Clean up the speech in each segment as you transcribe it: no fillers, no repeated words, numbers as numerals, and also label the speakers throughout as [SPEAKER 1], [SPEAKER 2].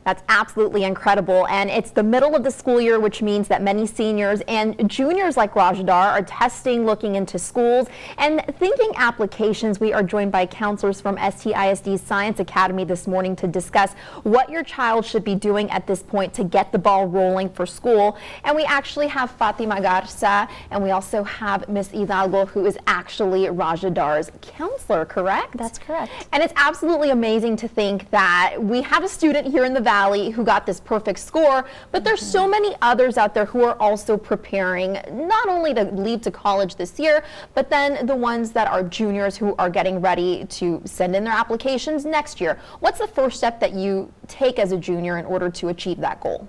[SPEAKER 1] That's absolutely incredible, and it's the middle of the school year, which means that many seniors and juniors like Rajadar are testing, looking into schools, and thinking applications. We are joined by counselors from STISD's Science Academy this morning to discuss what your child should be doing at this point to get the ball rolling for school. And we actually have Fatima Garza, and we also have Miss Hidalgo, who is actually Rajadar's counselor, correct?
[SPEAKER 2] That's correct.
[SPEAKER 1] And it's absolutely amazing to think that we have a student here in the Valley who got this perfect score, but there's so many others out there who are also preparing not only to leave to college this year, but then the ones that are juniors who are getting ready to send in their applications next year. What's the first step that you take as a junior in order to achieve that goal?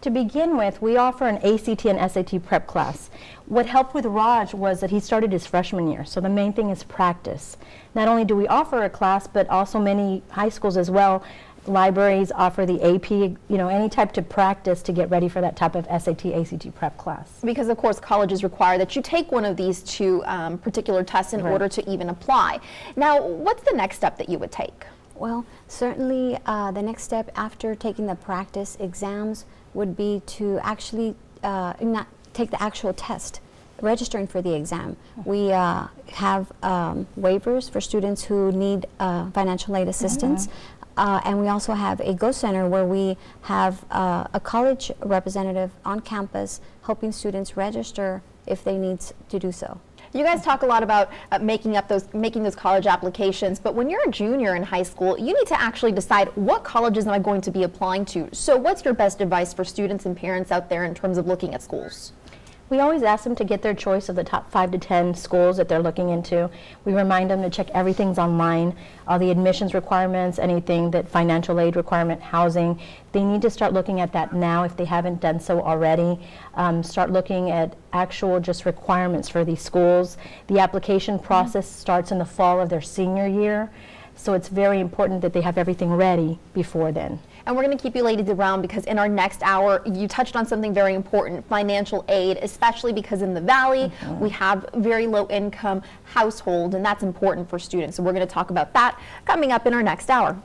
[SPEAKER 2] To begin with, we offer an ACT and SAT prep class. What helped with Raj was that he started his freshman year, so the main thing is practice. Not only do we offer a class, but also many high schools as well, libraries offer the AP, any type to practice to get ready for that type of SAT, ACT prep class.
[SPEAKER 1] Because of course colleges require that you take one of these two particular tests in order to even apply. Now, what's the next step that you would take?
[SPEAKER 3] Well, certainly the next step after taking the practice exams would be to actually not take the actual test, registering for the exam. We have waivers for students who need financial aid assistance. And we also have a Go Center where we have a college representative on campus helping students register if they need to do so.
[SPEAKER 1] You guys talk a lot about making those college applications, but when you're a junior in high school, you need to actually decide what colleges am I going to be applying to. So what's your best advice for students and parents out there in terms of looking at schools?
[SPEAKER 2] We always ask them to get their choice of the top 5 to 10 schools that they're looking into. We remind them to check everything's online, all the admissions requirements, anything that financial aid requirement, housing. They need to start looking at that now if they haven't done so already. Start looking at actual just requirements for these schools. The application process starts in the fall of their senior year, so it's very important that they have everything ready before then.
[SPEAKER 1] And we're going to keep you ladies around because in our next hour, you touched on something very important, financial aid, especially because in the Valley, we have very low income households, and that's important for students. So we're going to talk about that coming up in our next hour.